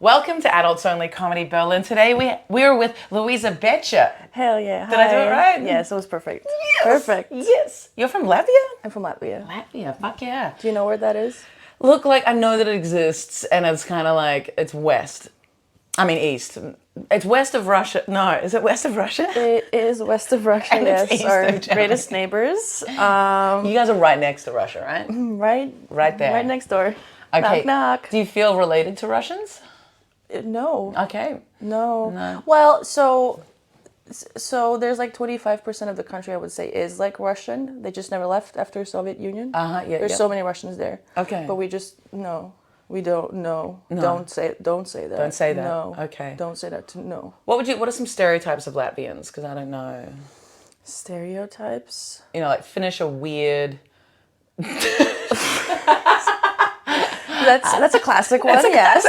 Welcome to Adults Only Comedy Berlin. Today we're with Luize Beca. Hell yeah. Did I do it right? Yes, it was perfect. Yes. Perfect. Yes. You're from Latvia? I'm from Latvia. Latvia, fuck yeah. Do you know where that is? Look, like, I know that it exists, and it's kind of like, it's west. I mean, east. It's west of Russia. No, is it west of Russia? It is west of Russia, And it's yes. east Our of Germany. greatest neighbors. You guys are right next to Russia, right? Right there. Right next door. Okay. Knock, knock. Do you feel related to Russians? No. Okay. No. Well, so there's like 25% of the country I would say is like Russian. They just never left after Soviet Union. Yeah. There's so many Russians there. Okay. But we just we don't know. No. Don't say that. Don't say that. No. Okay. Don't say that. No. What are some stereotypes of Latvians? Because I don't know. Stereotypes. You know, like Finnish are weird. That's a classic one. Yes.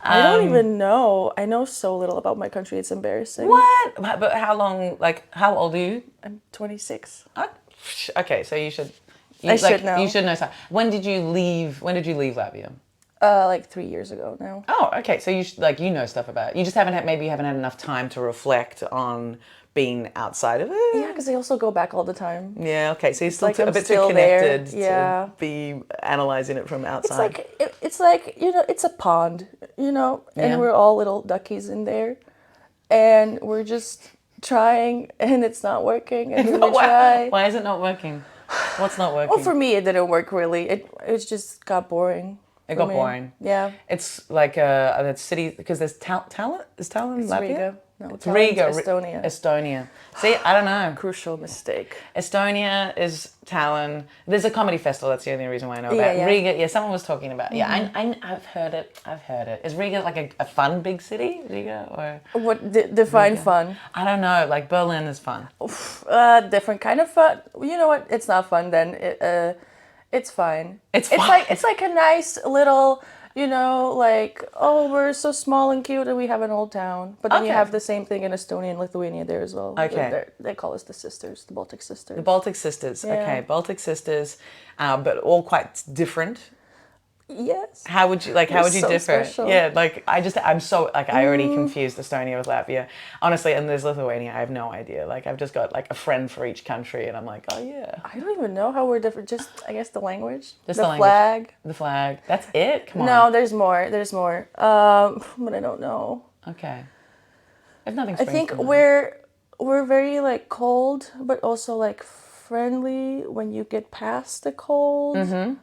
I don't even know. I know so little about my country. It's embarrassing. What? But how long? Like, how old are you? I'm 26. Okay, so you should. Should know. You should know. When did you leave Latvia? Like 3 years ago now. Oh, okay. So you know stuff about it. You just haven't had enough time to reflect on being outside of it. Yeah, because I also go back all the time. Yeah. Okay. So you're still Like a I'm bit still too connected there. to be analyzing it from It's outside. like it's a pond, and Yeah. we're all little duckies in there, and we're just trying, and it's not working, and then we try. Why is it not working? What's not working? Well, for me, it didn't work really. It just got boring. It got boring. Yeah. It's like that city because there's Tallinn. Is Tallinn It's Latvia? Riga. No, It's Riga. Estonia. Estonia. See, I don't know. Crucial mistake. Estonia is Tallinn. There's a comedy festival. That's the only reason why I know about it. Yeah. Riga. Yeah, someone was talking about. Yeah, I've heard it. Is Riga like a fun big city? Riga or What define Riga? fun? I don't know. Like Berlin is fun. Different kind of fun. You know what? It's not fun then. It's fine. It's fine. It's like a nice little, like, oh, we're so small and cute and we have an old town. But then you Okay. have the same thing in Estonia and Lithuania there as well. Okay. They call us the sisters, the Baltic sisters. The Baltic sisters. Yeah. Okay, Baltic sisters, but all quite different. Yes. How would you so differ? special. Yeah, like I'm so like I already confused Estonia with Latvia. Honestly, and there's Lithuania, I have no idea. Like I've just got like a friend for each country and I'm like, oh yeah. I don't even know how we're different. Just, I guess, the language. Just the the language. flag. The flag. That's it? Come on. No, there's more. But I don't know. Okay. If nothing I springs think to mind. we're very like cold, but also like friendly when you get past the cold. Mm-hmm.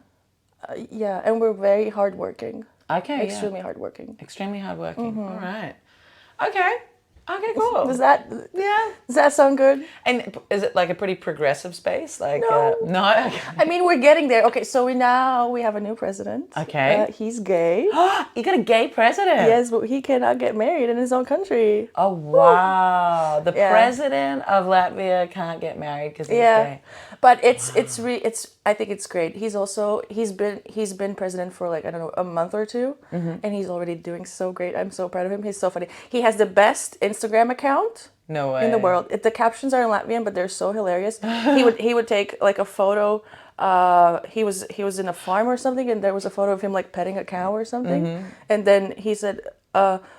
Yeah, and we're very hardworking. Okay, Extremely hardworking. Extremely hardworking. All right. Okay. Okay, cool. Does that sound good? And is it like a pretty progressive space? Like No. no. I mean, we're getting there. Okay, so we have a new president. Okay. He's gay. You got a gay president. Yes, but he cannot get married in his own country. Oh wow! The Yeah. president of Latvia can't get married because he's gay. But it's I think it's great. He's been president for like, I don't know, a month or two, and he's already doing so great. I'm so proud of him. He's so funny. He has the best Instagram account No way. in the world. The captions are in Latvian, but they're so hilarious. He would take like a photo. He was in a farm or something, and there was a photo of him like petting a cow or something, and then he said,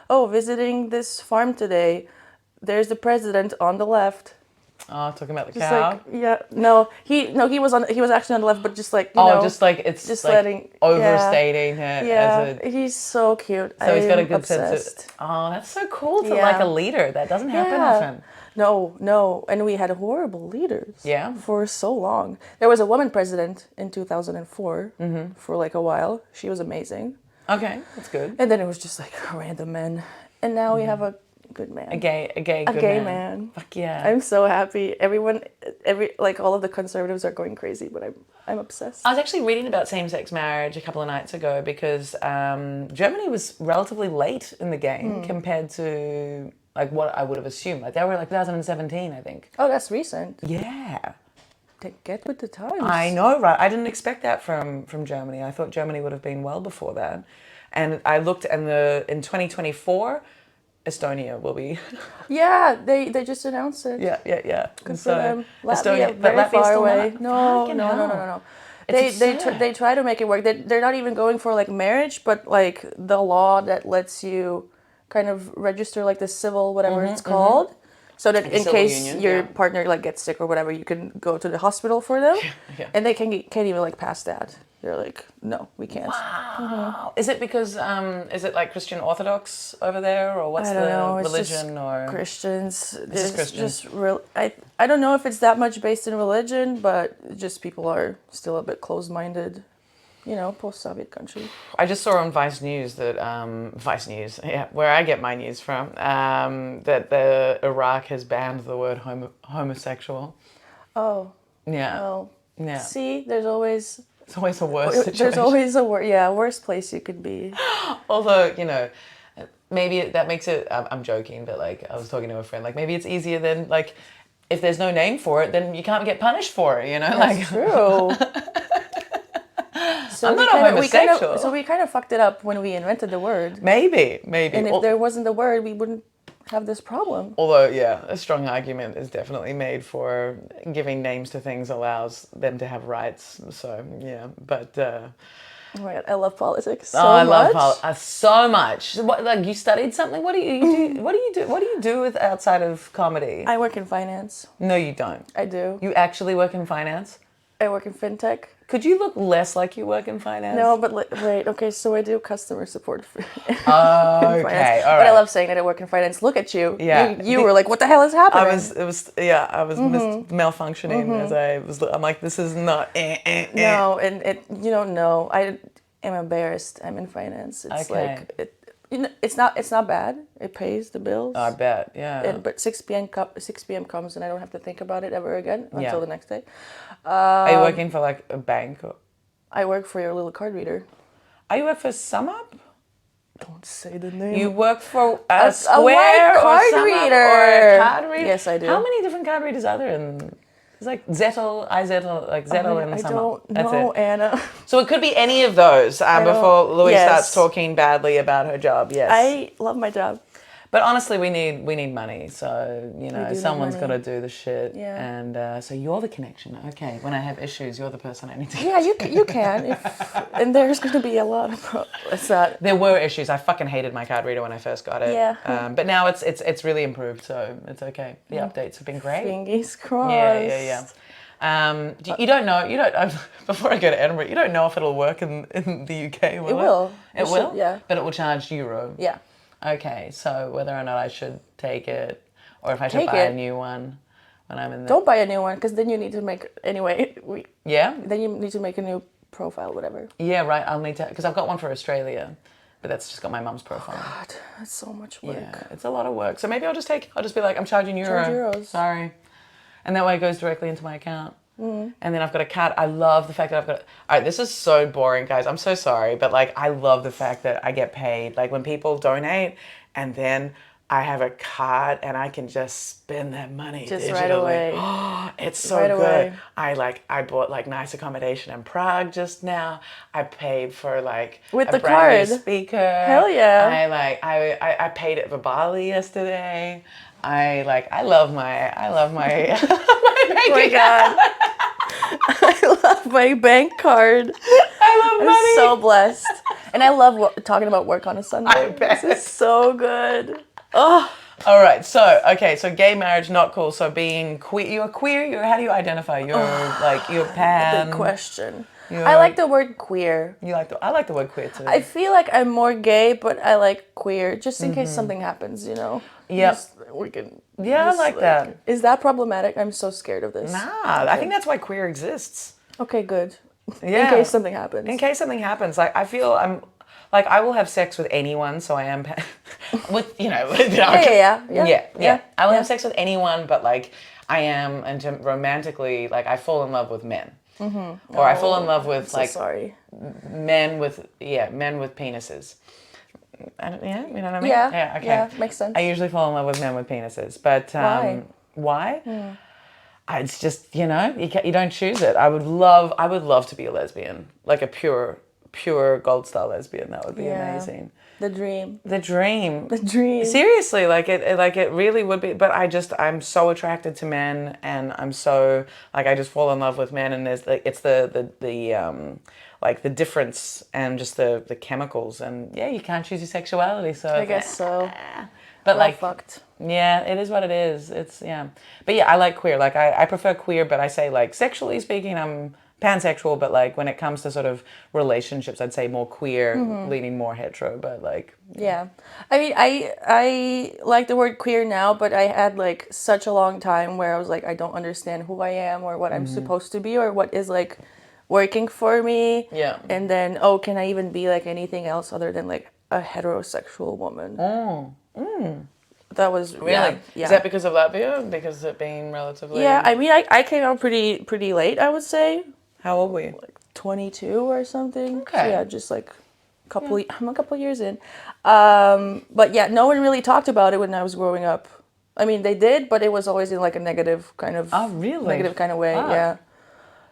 visiting this farm today. There's the president on the left. Oh, talking about the Just cow. like, yeah, he was actually on the left, but just like, just like it's just like letting overstating it. Yeah, As a, he's so cute. so he's got a I'm good obsessed. sense of. Oh, that's so cool to Yeah. like a leader. That doesn't happen Yeah. often. No, and we had horrible leaders. Yeah. For so long. There was a woman president in 2004 for like a while. She was amazing, Okay, that's good. and then it was just like random men, and now we have a good man. A gay man. Fuck yeah. I'm so happy. All of the conservatives are going crazy, but I'm obsessed. I was actually reading about same-sex marriage a couple of nights ago because Germany was relatively late in the game compared to like what I would have assumed. Like they were like 2017, I think. Oh, that's recent. Yeah. Get with the times. I know, right? I didn't expect that from Germany. I thought Germany would have been well before that. And I looked, and in 2024, Estonia will be. Yeah, they just announced it. Yeah. Good for them. Estonia, Latvia, very Latvia's far still away. not. No. Fucking hell. They try to make it work. They're not even going for like marriage, but like the law that lets you kind of register like the civil whatever it's called, so that Like a in civil case union, your yeah. partner like gets sick or whatever, you can go to the hospital for them, Yeah. and they can't even like pass that. They're like, no, we can't. Wow. Is it because is it like Christian Orthodox over there, or what's I don't the know. It's religion just or Christians. It's just Christian. Just real. I don't know if it's that much based in religion, but just people are still a bit closed-minded. You know, post-Soviet country. I just saw on Vice News that Vice News, yeah, where I get my news from, that the Iraq has banned the word homosexual. Oh. Yeah. Well. Yeah. See, there's always It's always a worse situation. There's always a worse place you could be. Although, you know, maybe that makes it, I'm joking, but like I was talking to a friend, like maybe it's easier than like, if there's no name for it, then you can't get punished for it, you know? That's like true. So I'm not a homosexual. So we kind of fucked it up when we invented the word. Maybe. And if there wasn't the word, we wouldn't have this problem. Although, yeah, a strong argument is definitely made for giving names to things allows them to have rights. So, yeah, but... oh my God, I love politics so I much. love so much. What, like, you studied something? What do you do? What do you do with outside of comedy? I work in finance. No, you don't. I do. You actually work in finance? I work in fintech. Could you look less like you work in finance? No, but wait, okay, so I do customer support for okay, all right. But I love saying that I work in finance. Look at you. Yeah. You were like, what the hell is happening? I was malfunctioning as I'm like, this is not No, and you don't know. I am embarrassed. I'm in finance. It's Okay. like it's not bad. It pays the bills. I bet, yeah. But 6 p.m. comes and I don't have to think about it ever again until the next day. Are you working for like a bank? Or... I work for your little card reader. Are you work for SumUp? Don't say the name. You work for a Square white card or SumUp reader. or a card reader? Yes, I do. How many different card readers are there in... It's like Zettel, iZettel, like Zettel and I SumUp. don't know, Anna. So it could be any of those before Louise yes. starts talking badly about her job, yes. I love my job. But honestly, we need money, so you know someone's got to do the shit. Yeah. And so you're the connection. Okay, when I have issues, you're the person I need to. Yeah, you can. And there's going to be a lot of. It's not. There were issues. I fucking hated my card reader when I first got it. Yeah. But now it's really improved, so it's okay. The updates have been great. Fingers crossed. Yeah. You don't know. Before I go to Edinburgh, you don't know if it'll work in the UK. Will it? Will. It will. Yeah. But it will charge euro. Yeah. Okay, so whether or not I should take it, or if I should buy a new one when I'm in there. Don't buy a new one, because then you need to make Yeah. Then you need to make a new profile, whatever. Yeah, right. I'll need to, because I've got one for Australia, but that's just got my mum's profile. God, that's so much work. Yeah, it's a lot of work. So maybe I'll just be like, I'm charging euro. Charge euros. Sorry, and that way it goes directly into my account. And then I've got a card. I love the fact that I've got... All right, this is so boring, guys. I'm so sorry. But, like, I love the fact that I get paid. Like, when people donate and then I have a card and I can just spend that money just digitally. right away. Oh, it's so right good. Away. I bought, like, nice accommodation in Prague just now. I paid for, like... With a the brand new card. speaker. Hell yeah. I paid it for Bali yesterday. I love my my bank Oh my God. I love my bank card. I love money. I'm so blessed. And I love talking about work on a Sunday. I bet. This is so good. Oh. All right. So gay marriage not cool. So being queer, you're queer. How do you identify? You're pan. Good question. I like the word queer. I like the word queer too. I feel like I'm more gay, but I like queer just in case something happens, you know. Yeah. We can. Yeah, I like that. Is that problematic? I'm so scared of this. Nah, I think that's why queer exists. Okay, good. Yeah. In case something happens. In case something happens, like I feel I'm. Like I will have sex with anyone, so I am with Yeah. I will have sex with anyone, but like I am, and romantically, like I fall in love with men, or I fall in love with men with penises. You know what I mean? Yeah. Okay. Yeah, makes sense. I usually fall in love with men with penises, but why? It's just you don't choose it. I would love to be a lesbian, like a pure pure gold star lesbian. That would be amazing. The dream. The dream. The dream. Seriously, like it really would be. But I'm so attracted to men, and I'm so like I just fall in love with men, and there's like it's the like the difference and just the chemicals, and yeah, you can't choose your sexuality. So I guess so. But Well, like, fucked. yeah, it is what it is. It's yeah, but yeah, I like queer. Like I prefer queer, but I say like sexually speaking, I'm pansexual. But like when it comes to sort of relationships, I'd say more queer, leaning more hetero. But like, Yeah. I mean, I like the word queer now, but I had like such a long time where I was like, I don't understand who I am or what I'm supposed to be or what is like working for me. Yeah. And then, oh, can I even be like anything else other than like a heterosexual woman? That was really, yeah. is that because of Latvia? Because of it being relatively. Yeah, I mean, I came out pretty late, I would say. How old were you? 22 or something. Okay. So yeah, just like I'm a couple years in. But yeah, no one really talked about it when I was growing up. I mean, they did, but it was always in like a negative kind of negative kind of way. Fuck. Yeah.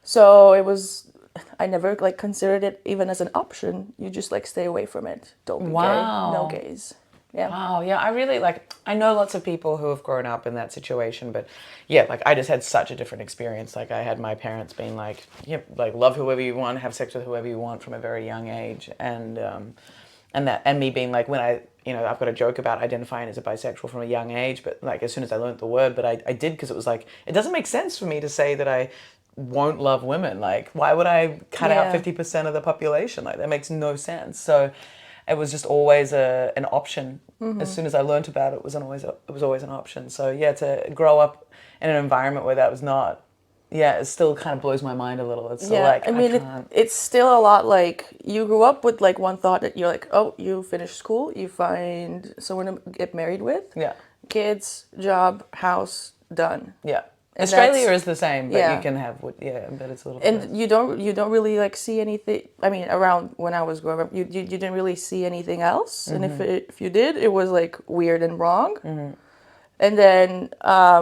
So it was I never like considered it even as an option. You just like stay away from it. Don't be gay. No gays. Yeah. Wow, yeah, I really I know lots of people who have grown up in that situation, but yeah, like I just had such a different experience. Like I had my parents being like, yeah, like love whoever you want, have sex with whoever you want from a very young age. And me being like, when I've got a joke about identifying as a bisexual from a young age, but like as soon as I learned the word, but I did because it was like, it doesn't make sense for me to say that I won't love women. Like, why would I cut out 50% of the population? Like that makes no sense. So it was just always an option. As soon as I learnt about it, it was always an option. So yeah, to grow up in an environment where that was not, yeah, it still kind of blows my mind a little. It's still like, I mean, it's still a lot like you grew up with like one thought that you're like, oh, you finish school, you find someone to get married with, kids, job, house, done. Yeah. And Australia is the same, but you can have, but it's a little. And you don't really like see anything. I mean, around when I was growing up, you didn't really see anything else, and if you did, it was like weird and wrong. And then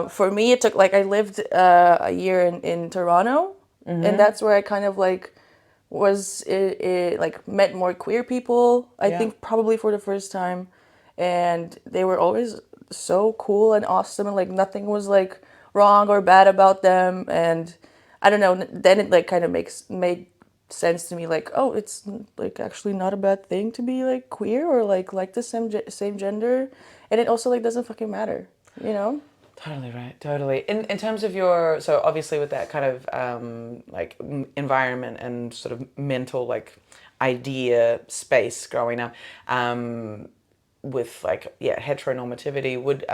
for me, it took like I lived a year in Toronto, and that's where I kind of like was like met more queer people. I think probably for the first time, and they were always so cool and awesome, and like nothing was like wrong or bad about them. And I don't know, then it like kind of made sense to me, like, oh, it's like actually not a bad thing to be like queer or like the same gender, and it also like doesn't fucking matter, you know. Totally right, totally. In terms of your, so obviously with that kind of like environment and sort of mental like idea space growing up, with like heteronormativity, would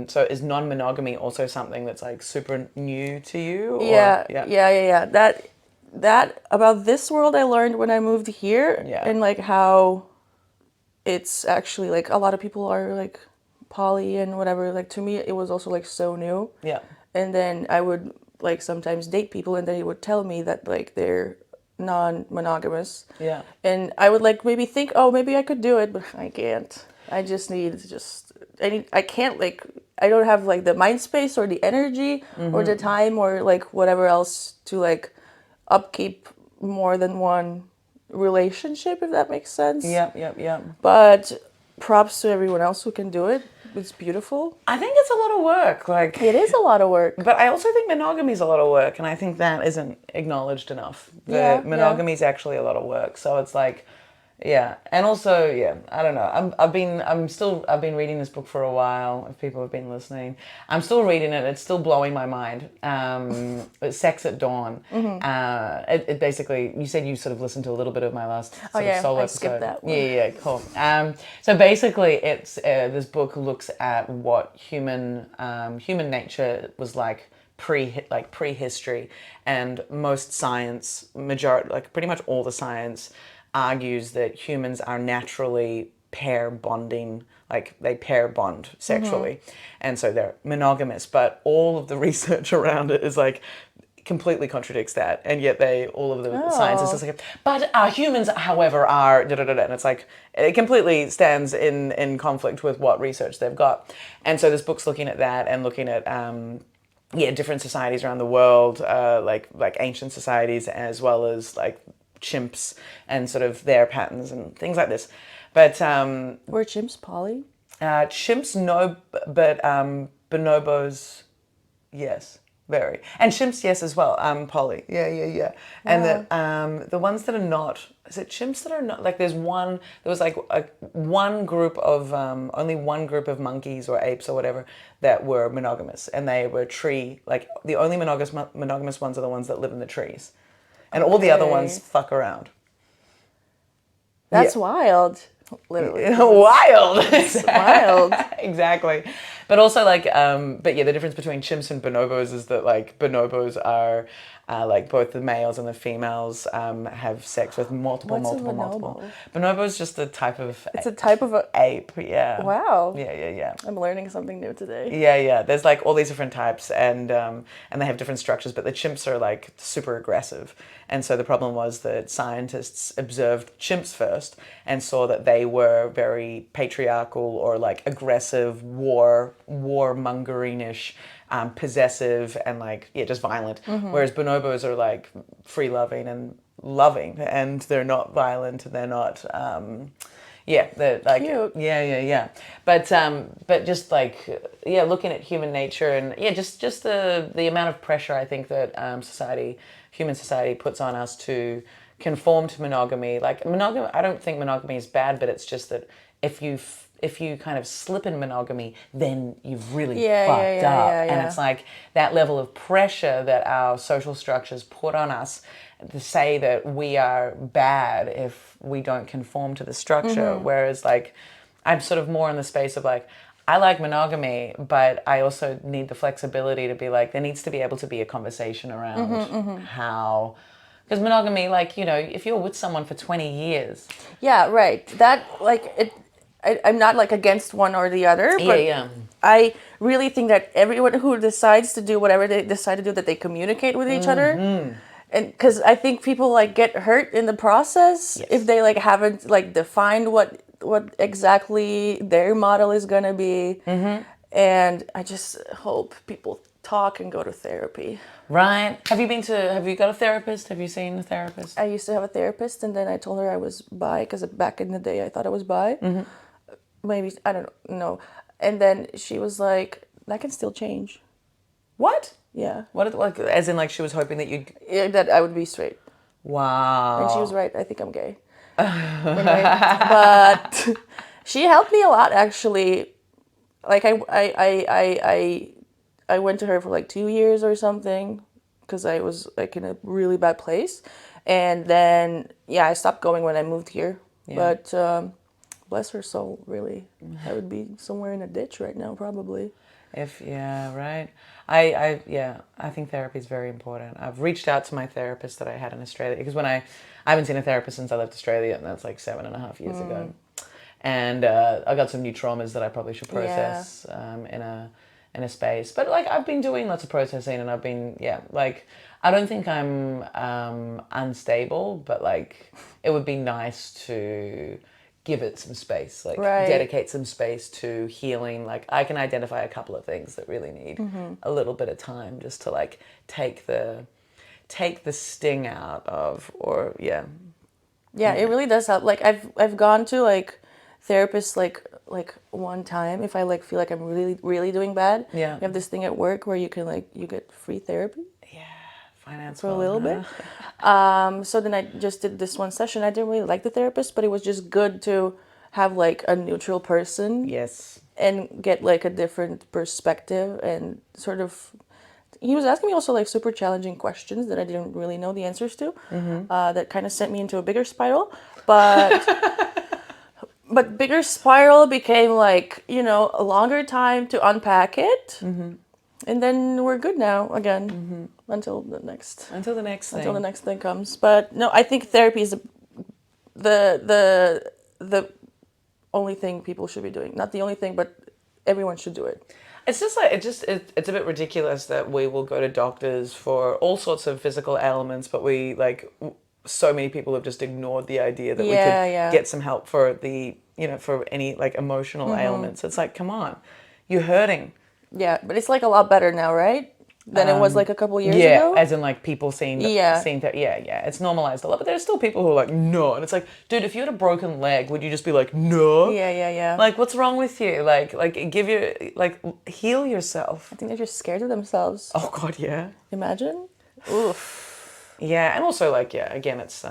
so is non-monogamy also something that's like super new to you? Or? Yeah. That about this world I learned when I moved here, and like how it's actually like a lot of people are like poly and whatever. Like to me, it was also like so new. Yeah. And then I would like sometimes date people, and they would tell me that like they're non-monogamous. Yeah. And I would like maybe think, oh, maybe I could do it, but I can't. I just need I can't like, I don't have like the mind space or the energy or the time or like whatever else to like upkeep more than one relationship, if that makes sense. Yeah. But props to everyone else who can do it. It's beautiful. I think it's a lot of work. Like it is a lot of work. But I also think monogamy is a lot of work, and I think that isn't acknowledged enough. Monogamy is actually a lot of work. So it's like, yeah, and also, yeah, I don't know. I've been reading this book for a while. If people have been listening, I'm still reading it. It's still blowing my mind. It's Sex at Dawn. It basically, you said you sort of listened to a little bit of my last sort of solo I episode. skipped that one. Yeah, cool. So basically, it's this book looks at what human nature was like prehistory, and most science, pretty much all the science, argues that humans are naturally pair bonding, like they pair bond sexually, and so they're monogamous. But all of the research around it is like completely contradicts that, and yet all of the science is just like, but humans, however, are da da da da, and it's like it completely stands in conflict with what research they've got. And so this book's looking at that and looking at different societies around the world, like ancient societies, as well as like chimps and sort of their patterns and things like this. But Were chimps poly? chimps, no, but bonobos, yes, very. And chimps, yes, as well. Poly, yeah. And the ones that are not, is it chimps that are not? Like, there was like one group of only one group of monkeys or apes or whatever that were monogamous, and they were like the only monogamous ones are the ones that live in the trees, and all the other ones fuck around. That's wild. Literally. Wild. Wild. Exactly. But also like, but yeah, the difference between chimps and bonobos is that like bonobos are like both the males and the females have sex with multiple. Bonobo is just a type of. It's a type of ape. Yeah. Wow. Yeah. I'm learning something new today. Yeah. There's like all these different types, and they have different structures. But the chimps are like super aggressive, and so the problem was that scientists observed chimps first and saw that they were very patriarchal or like aggressive, warmongering-ish, possessive, and like just violent. Whereas bonobos are like free-loving and loving, and they're not violent, and they're not. They're like cute. Yeah. But just like looking at human nature and just the amount of pressure I think that human society puts on us to conform to monogamy. Like monogamy, I don't think monogamy is bad, but it's just that if you kind of slip in monogamy, then you've really fucked up. And it's like that level of pressure that our social structures put on us to say that we are bad if we don't conform to the structure. Whereas like I'm sort of more in the space of like, I like monogamy, but I also need the flexibility to be like, there needs to be able to be a conversation around how, because monogamy, like, if you're with someone for 20 years. Yeah, right. That, like, I'm not like against one or the other, but I really think that everyone who decides to do whatever they decide to do, that they communicate with each other. And because I think people like get hurt in the process if they like haven't like defined what exactly their model is gonna be. And I just hope people talk and go to therapy. Right. Have you got a therapist? Have you seen a therapist? I used to have a therapist, and then I told her I was bi, because back in the day I thought I was bi. Maybe, I don't know. And then she was like, that can still change. What? Yeah. What, like, as in like she was hoping that you'd... Yeah, that I would be straight. Wow. And she was right. I think I'm gay. But she helped me a lot, actually. Like I went to her for like 2 years or something, because I was like in a really bad place. And then, I stopped going when I moved here. But bless her soul, really. I would be somewhere in a ditch right now, probably. Right. I think therapy is very important. I've reached out to my therapist that I had in Australia, because I haven't seen a therapist since I left Australia, and that's like 7.5 years ago. And I got some new traumas that I probably should process in a space. But like I've been doing lots of processing, and I've been like I don't think I'm unstable, but like it would be nice to give it some space, like dedicate some space to healing. Like I can identify a couple of things that really need a little bit of time just to like take the sting out of, or it really does help. Like I've gone to like therapists like one time if I like feel like I'm really doing bad. You have this thing at work where you can like you get free therapy. Finance for a little bit. So then I just did this one session. I didn't really like the therapist, but it was just good to have like a neutral person. Yes. And get like a different perspective, and sort of, he was asking me also like super challenging questions that I didn't really know the answers to. That kind of sent me into a bigger spiral, but but bigger spiral became like, a longer time to unpack it. And then we're good now again until the next thing comes. But no, I think therapy is the only thing people should be doing. Not the only thing, but everyone should do it. It's just like it's a bit ridiculous that we will go to doctors for all sorts of physical ailments, but we like so many people have just ignored the idea that we could get some help for the for any like emotional ailments. It's like, come on, you're hurting. Yeah, but it's like a lot better now, right? than it was like a couple years Yeah, ago. as in like people seeing Yeah. seeing that. Yeah, yeah, it's normalized a lot, but there's still people who are like, no, and it's like, dude, if you had a broken leg, would you just be like, no? Yeah, yeah, yeah. Like, what's wrong with you? Like, give your like heal yourself. I think they're just scared of themselves. Oh God, yeah, Imagine. Oof. yeah, and also like yeah, again, it's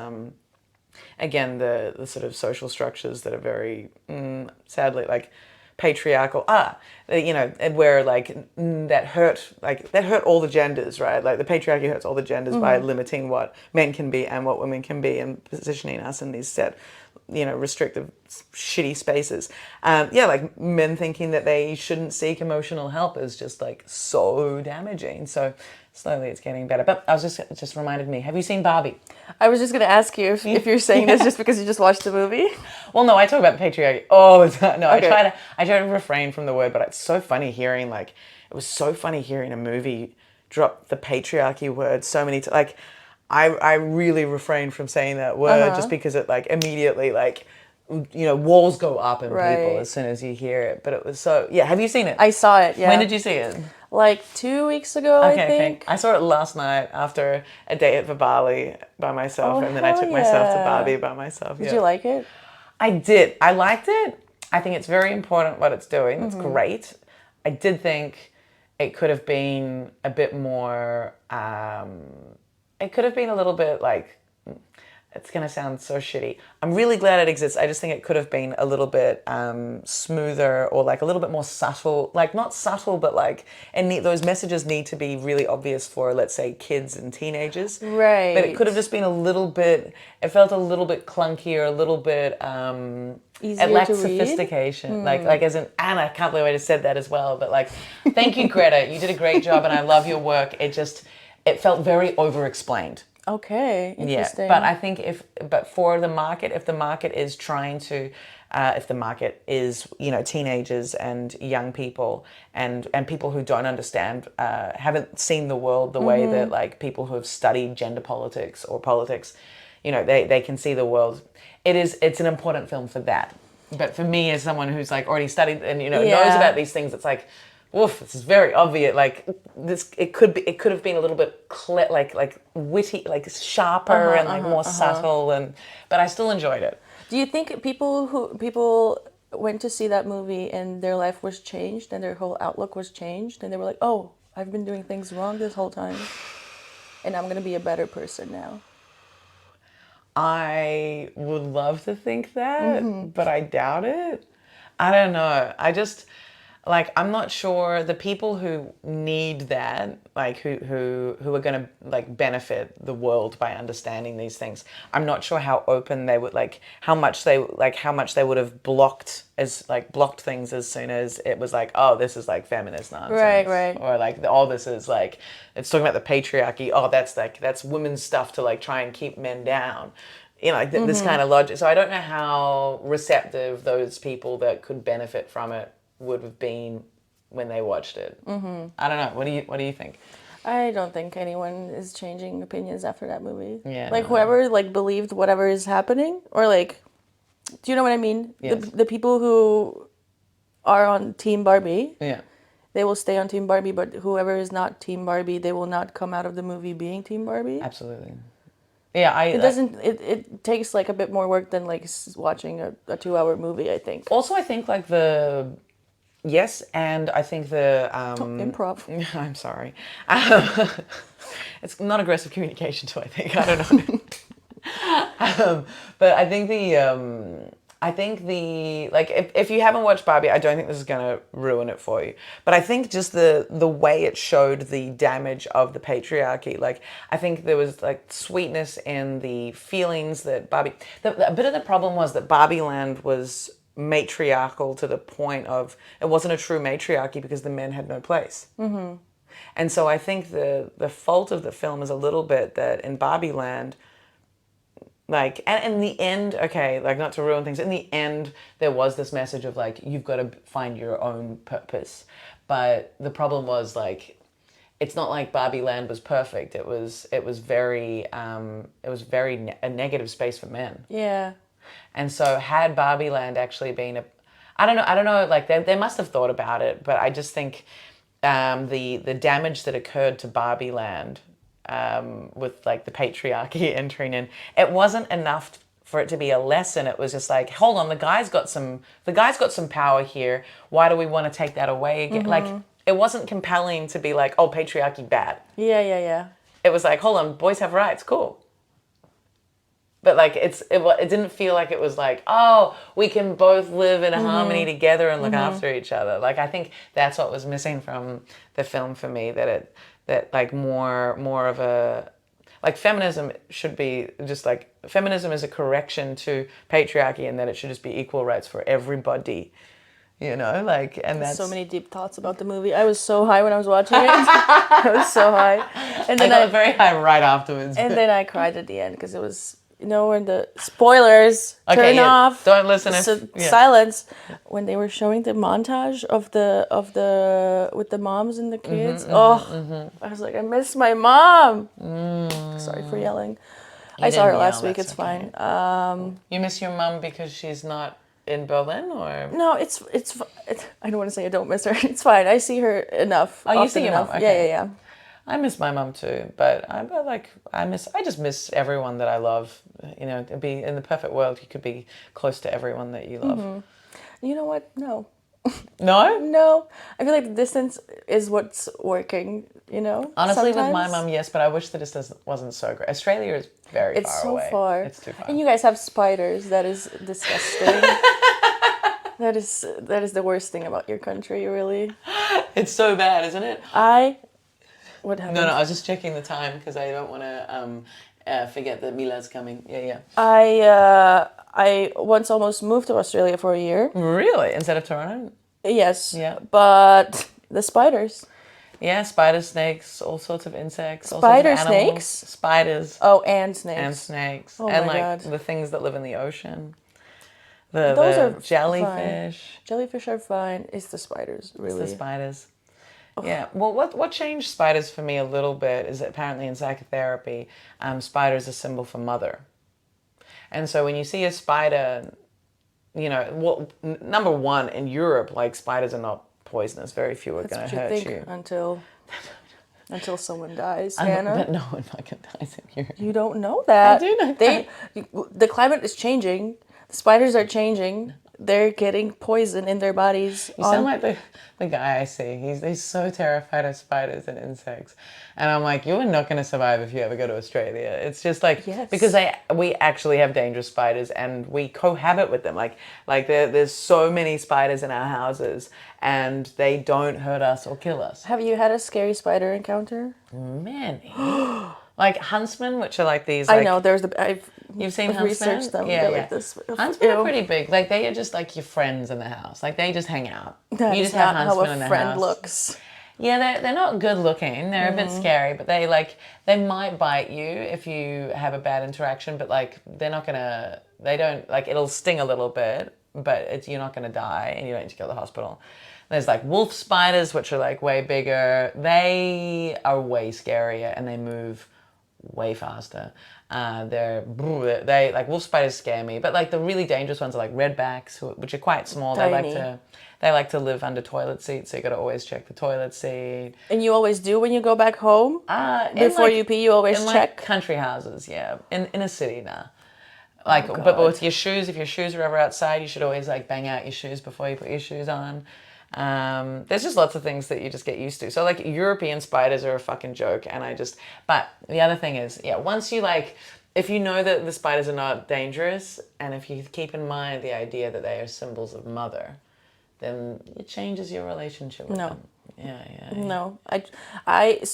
again the sort of social structures that are very sadly like patriarchal you know, and where that hurt all the genders, right? Like the patriarchy hurts all the genders by limiting what men can be and what women can be and positioning us in these set, you know, restrictive shitty spaces. Yeah, like men thinking that they shouldn't seek emotional help is just like so damaging. So slowly it's getting better. But I was just reminded me, have you seen Barbie? I was just gonna ask you if you're saying this just because you just watched the movie. Well, no, I talk about the patriarchy all the time. No, Okay. I try to refrain from the word, but it's so funny hearing it was so funny hearing a movie drop the patriarchy word so many times. Like, I really refrain from saying that word just because it like immediately like, you know, walls go up in people Right. as soon as you hear it. But it was so yeah. Have you seen it? I saw it. Yeah. When did you see it? Like 2 weeks ago, I think. I saw it last night after a day at Bali by myself, Oh, and then I hell took myself to yeah. Barbie by myself. Did you like it? I did. I liked it. I think it's very important what it's doing. It's great. I did think it could have been a bit more. It could have been a little bit like. It's going to sound so shitty. I'm really glad it exists. I just think it could have been a little bit smoother or like a little bit more subtle. Like not subtle, but like, and those messages need to be really obvious for, let's say, kids and teenagers. Right. But it could have just been a little bit, it felt a little bit clunkier, a little bit, Easier it lacked to read? sophistication. Like as in, and I can't believe I just said that as well. But like, thank you, Greta. You did a great job and I love your work. It felt very over-explained. Okay, interesting. Yeah, but I think but for the market, if the market is trying to, if the market is, you know, teenagers and young people and people who don't understand, haven't seen the world the way that like people who have studied gender politics or politics, you know, they can see the world. It's an important film for that. But for me, as someone who's like already studied and, you know, knows about these things, it's like, oof, this is very obvious. Like this, it could have been a little bit like witty, like sharper and like more subtle, but I still enjoyed it. Do you think people went to see that movie and their life was changed and their whole outlook was changed and they were like, oh, I've been doing things wrong this whole time, and I'm gonna be a better person now? I would love to think that, but I doubt it. I don't know. I'm not sure the people who need that, like who are going to like benefit the world by understanding these things. I'm not sure how open they would how much they would have blocked things as soon as it was like, oh, this is like feminist nonsense. Right. Or like, oh, this is like, it's talking about the patriarchy. Oh, that's women's stuff to like try and keep men down. You know, like this kind of logic. So I don't know how receptive those people that could benefit from it would have been when they watched it. I don't know. What do you think? I don't think anyone is changing opinions after that movie. Yeah, like no. whoever like believed whatever is happening, or like, do you know what I mean? Yes. The people who are on Team Barbie, Yeah. they will stay on Team Barbie, but whoever is not Team Barbie, they will not come out of the movie being Team Barbie. Absolutely. Yeah, It takes like a bit more work than like watching a 2-hour movie, I think. Also, I think like yes, and I think Improv. I'm sorry. It's not aggressive communication too, I think. I don't know. But I think the like if you haven't watched Barbie, I don't think this is gonna ruin it for you. But I think just the way it showed the damage of the patriarchy, like I think there was like sweetness in the feelings that Barbie. A bit of the problem was that Barbie Land was matriarchal to the point of it wasn't a true matriarchy because the men had no place. And so I think the fault of the film is a little bit that in Barbie Land. Like, and in the end, okay, like not to ruin things, in the end, there was this message of like, you've got to find your own purpose. But the problem was like, it's not like Barbie Land was perfect. It was very a negative space for men. Yeah. And so had Barbie Land actually been I don't know, like they must have thought about it, but I just think the damage that occurred to Barbie Land with like the patriarchy entering in, it wasn't enough for it to be a lesson. It was just like, hold on, the guy's got some power here. Why do we want to take that away again? Like, it wasn't compelling to be like, oh, patriarchy bad. Yeah. It was like, hold on, boys have rights, cool. But like it didn't feel like it was like, oh, we can both live in harmony together and look after each other. Like, I think that's what was missing from the film for me. That like more of a, like, feminism should be just like, feminism is a correction to patriarchy, and that it should just be equal rights for everybody. You know, like, and that's so many deep thoughts about the movie. I was so high when I was watching it. I was so high, and then I got very high right afterwards. And then I cried at the end because it was, when the spoilers turn off. Don't listen. Silence when they were showing the montage of the with the moms and the kids. I was like, I miss my mom. Sorry for yelling. I saw her last week. It's fine. You miss your mom because she's not in Berlin, or no? It's I don't want to say I don't miss her. It's fine. I see her enough. Oh, you see your mom? Okay. Yeah. I miss my mom too, but I just miss everyone that I love. You know, to be in the perfect world, you could be close to everyone that you love. You know what? No. No? I feel like the distance is what's working, Honestly, sometimes. with my mum, yes, but I wish the distance wasn't so great. Australia is very far away. It's so far. It's too far. And you guys have spiders. That is disgusting. That is the worst thing about your country, really. It's so bad, isn't it? What happened? No, I was just checking the time because I don't want to forget that Mila's coming. Yeah. I once almost moved to Australia for a year. Really? Instead of Toronto? Yes. Yeah. But the spiders. Yeah, spiders, snakes, all sorts of insects, Spider all sorts of animals. snakes? Spiders. Oh, and snakes. And snakes. Oh and my like God. the things that live in the ocean. Those the are jellyfish. Fine. Jellyfish are fine. It's the spiders, really. It's the spiders. Oh. Yeah. Well, what changed spiders for me a little bit is that apparently in psychotherapy, spider is a symbol for mother. And so when you see a spider, number one, in Europe, like, spiders are not poisonous. Very few are going to hurt you. Until someone dies, Hannah. But no one fucking dies in Europe. You don't know that. I do know that. The climate is changing. The spiders are changing. They're getting poison in their bodies. You sound like the guy I see. He's so terrified of spiders and insects. And I'm like, you're not going to survive if you ever go to Australia. It's just like, yes. Because we actually have dangerous spiders and we cohabit with them. Like there's so many spiders in our houses and they don't hurt us or kill us. Have you had a scary spider encounter? Many. Like huntsmen, which are like these. I know, You've seen huntsmen? Researched them. Yeah. Like this. Huntsmen are pretty big. Like, they are just like your friends in the house. Like, they just hang out. That you is just have not how huntsmen in the a friend house. looks. Yeah, they're not good looking. They're a bit scary, but they might bite you if you have a bad interaction. But like, they're not gonna. They don't like. It'll sting a little bit, but you're not gonna die, and you don't need to go to the hospital. There's like wolf spiders, which are like way bigger. They are way scarier, and they move way faster. They like, wolf spiders scare me, but like the really dangerous ones are like redbacks, which are quite small. Tiny. They like to live under toilet seats, so you got to always check the toilet seat. And you always do when you go back home? Before you pee, you always in check? Like country houses, yeah. In a city, nah. Like, but with your shoes, if your shoes are ever outside, you should always like bang out your shoes before you put your shoes on. There's just lots of things that you just get used to. So like, European spiders are a fucking joke, but the other thing is, once you like, if you know that the spiders are not dangerous, and if you keep in mind the idea that they are symbols of mother, then it changes your relationship with them. Yeah. No, I'm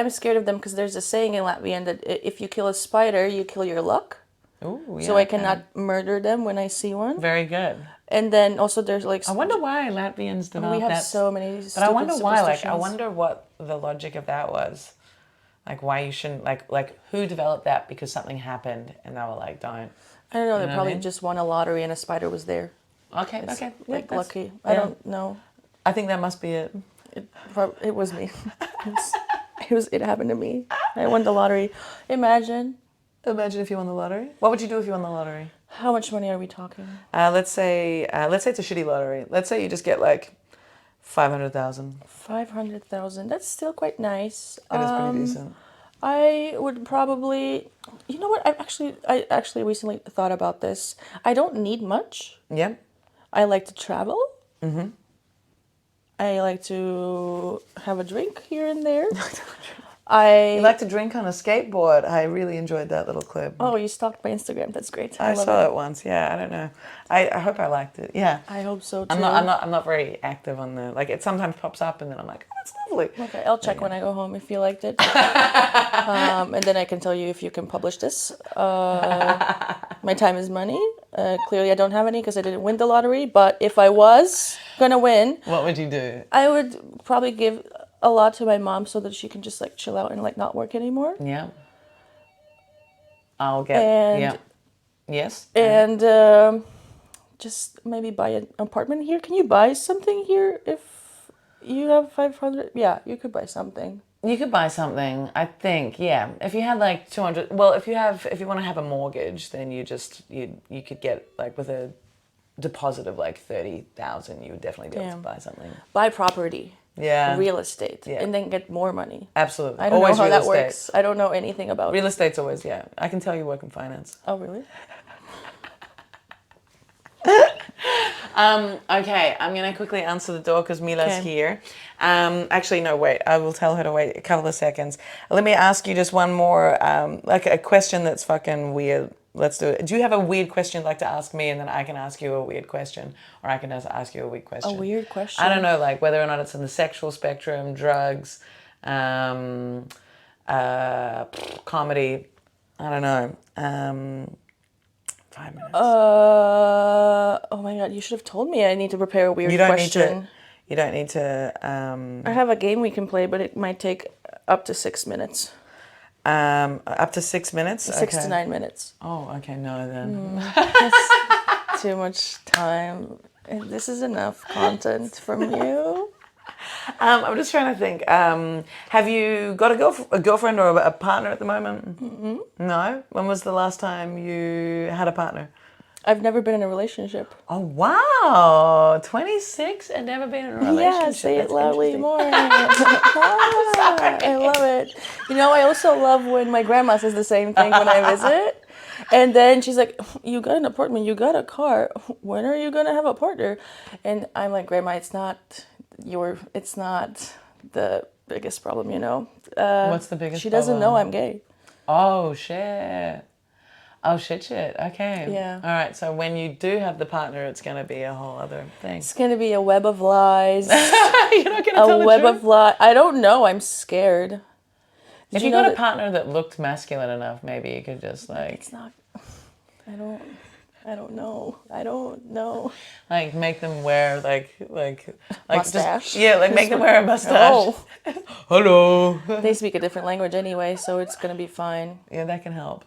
scared of them because there's a saying in Latvian that if you kill a spider, you kill your luck. Ooh, yeah. So I cannot murder them when I see one. Very good. And then also there's like. I wonder why Latvians developed that. We have so many. But I wonder why. Like, I wonder what the logic of that was. Like, why you shouldn't like who developed that because something happened and they were like, don't. I don't know. They probably I mean? just won a lottery and a spider was there. Okay. Like lucky. I don't know. I think that must be it. It was me. It happened to me. I won the lottery. Imagine if you won the lottery. What would you do if you won the lottery? How much money are we talking? Let's say it's a shitty lottery. Let's say you just get like 500,000. 500,000. That's still quite nice. It is pretty decent. I would probably, you know what? I actually recently thought about this. I don't need much. Yeah. I like to travel. Mm-hmm. I like to have a drink here and there. You like to drink on a skateboard. I really enjoyed that little clip. Oh, you stalked my Instagram. That's great. I love saw it once. Yeah, I don't know. I hope I liked it. Yeah. I hope so too. I'm not very active on the, like, it sometimes pops up and then I'm like, oh, that's lovely. Okay, I'll check when I go home if you liked it. And then I can tell you if you can publish this. My time is money. Clearly I don't have any because I didn't win the lottery. But if I was gonna win, What would you do? I would probably give a lot to my mom so that she can just like chill out and like not work anymore. Yeah. I'll get, And yeah. Yes. and just maybe buy an apartment here. Can you buy something here if you have 500? Yeah, you could buy something. You could buy something, I think, yeah. If you had like 200, well, if you want to have a mortgage, then you could get, like, with a deposit of like 30,000, you would definitely be able to buy something. Buy property. Yeah. Real estate. Yeah. And then get more money. Absolutely. I don't always know how real that estate. works. I don't know anything about Real estate's always, yeah. I can tell you work in finance. Oh, really? Okay, I'm going to quickly answer the door because Mila's here. Actually, no, wait. I will tell her to wait a couple of seconds. Let me ask you just one more, like a question that's fucking weird. Let's do it. Do you have a weird question you'd like to ask me, and then I can ask you a weird question, or I can just ask you a weird question? A weird question? I don't know, like whether or not it's in the sexual spectrum, drugs, comedy. I don't know. 5 minutes. Oh my god, you should have told me I need to prepare a weird question. You don't need to. I have a game we can play, but it might take up to 6 minutes. Up to 6 minutes? 6 to 9 minutes. Oh, okay, no then. That's too much time. This is enough content from you. I'm just trying to think. Have you got a girlfriend or a partner at the moment? Mm-hmm. No? When was the last time you had a partner? I've never been in a relationship. Oh, wow. 26 and never been in a relationship. Yeah, say it loudly more. I love it. You know, I also love when my grandma says the same thing when I visit. And then she's like, you got an apartment, you got a car. When are you going to have a partner? And I'm like, Grandma, it's not the biggest problem, you know. What's the biggest problem? She doesn't know I'm gay. Oh, shit. Oh, shit. Okay. Yeah. All right. So when you do have the partner, it's going to be a whole other thing. It's going to be a web of lies. You're not going to tell the truth? A web of lies. I don't know. I'm scared. If you got a partner that looked masculine enough, maybe you could just like... It's not... I don't know. Like make them wear like mustache? make them wear a mustache. Oh. Hello. They speak a different language anyway, so it's going to be fine. Yeah, that can help.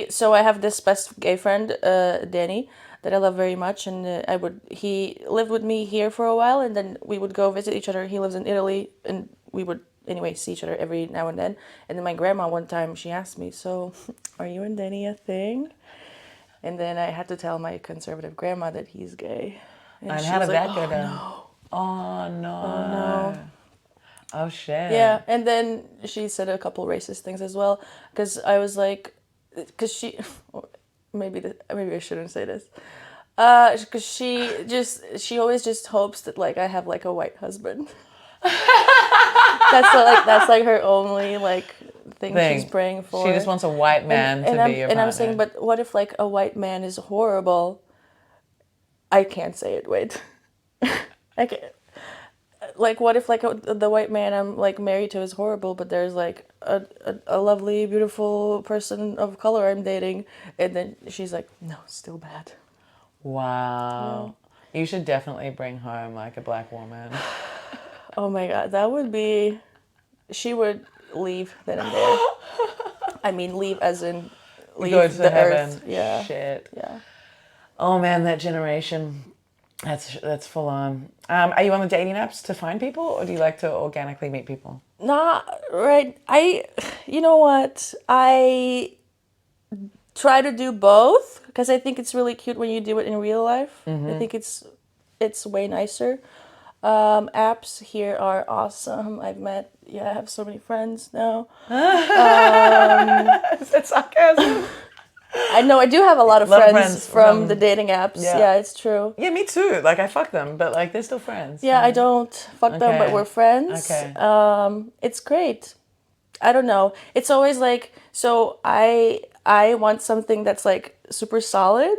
So I have this best gay friend, Danny, that I love very much, and he lived with me here for a while, and then we would go visit each other. He lives in Italy, and we would anyway see each other every now and then. And then my grandma one time, she asked me, so are you and Danny a thing? And then I had to tell my conservative grandma that he's gay. And how did that go down? No. Oh no. Oh no. Oh shit. Yeah, and then she said a couple racist things as well, because I was like, because she, maybe I shouldn't say this, because she always just hopes that like I have like a white husband. that's like her only like thing she's praying for. She just wants a white man to be your partner. And I'm saying, but what if like a white man is horrible? I can't say it. Wait, I can't. Like, what if like the white man I'm like married to is horrible, but there's like a lovely, beautiful person of color I'm dating, and then she's like, no, still bad. Wow. Yeah. You should definitely bring home like a black woman. Oh my god, that would be... She would leave then and there. I mean, leave as in leave go to the heaven. earth. Yeah. Shit. Yeah. Oh man, that generation. That's full on. Are you on the dating apps to find people, or do you like to organically meet people? Nah, right. You know what? I try to do both because I think it's really cute when you do it in real life. Mm-hmm. I think it's way nicer. Apps here are awesome. I have so many friends now. Is that sarcasm? I know I do have a lot of Lot of friends friends from from- the dating apps. Yeah. Yeah, it's true. Yeah, me too. Like I fuck them, but like they're still friends. Yeah, I don't fuck them, but Okay. we're friends. Okay. It's great. I don't know. It's always like, so I want something that's like super solid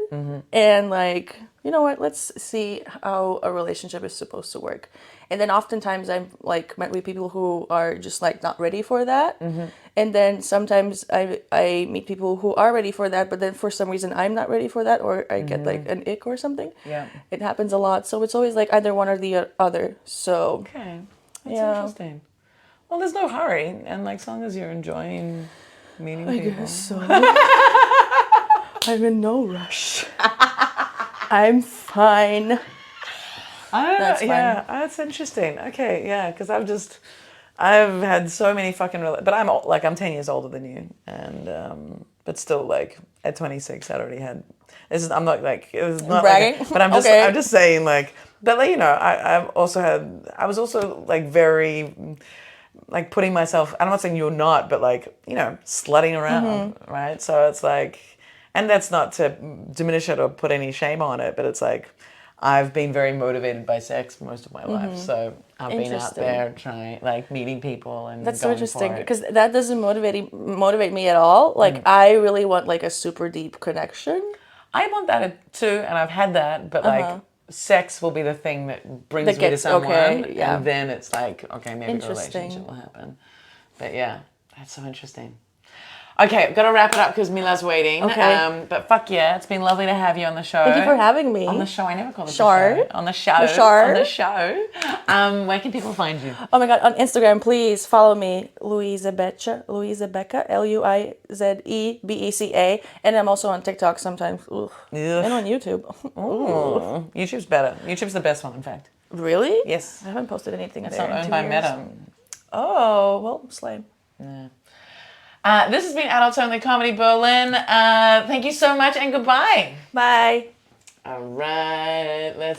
and like, you know what, let's see how a relationship is supposed to work. And then oftentimes I'm like met with people who are just like not ready for that. And then sometimes I meet people who are ready for that, but then for some reason I'm not ready for that, or I get like an ick or something. Yeah. It happens a lot. So it's always like either one or the other. So Okay. That's Yeah. interesting. Well, there's no hurry, and like as long as you're enjoying meeting I people. guess so. I'm in no rush. I'm fine. I don't That's know. Yeah, that's interesting. Okay, yeah, because I've had so many fucking, but I'm 10 years older than you, and but still like at 26, I'd already had. I'm not like it was not Bragging? like, but Okay. I'm just saying like, but like I was also like very. Like putting myself, and I'm not saying you're not, but like, slutting around, right? So it's like, and that's not to diminish it or put any shame on it, but it's like, I've been very motivated by sex most of my life. So I've been out Interesting. there trying, like meeting people and That's so going interesting for it. because that doesn't motivate me at all. Like I really want like a super deep connection. I want that too, and I've had that, but like, sex will be the thing that brings That me to gets- someone, okay, yeah. and then it's like, okay, maybe a Interesting. relationship will happen. But yeah, that's so interesting. Okay, I've got to wrap it up because Mila's waiting. Okay. But fuck yeah, it's been lovely to have you on the show. Thank you for having me. On the show, I never call it Sure. the show. On the show. The show. On the show. Where can people find you? Oh my god, on Instagram, please follow me, Luize Beca, Luize Beca, LuizeBeca, and I'm also on TikTok sometimes. Ugh. And on YouTube. Oh, YouTube's better. YouTube's the best one, in fact. Really? Yes. I haven't posted anything It's there not in owned 2 by years. Meta. Oh, well, slay. This has been Adults Only Comedy Berlin. Thank you so much and goodbye. Bye. All right, let's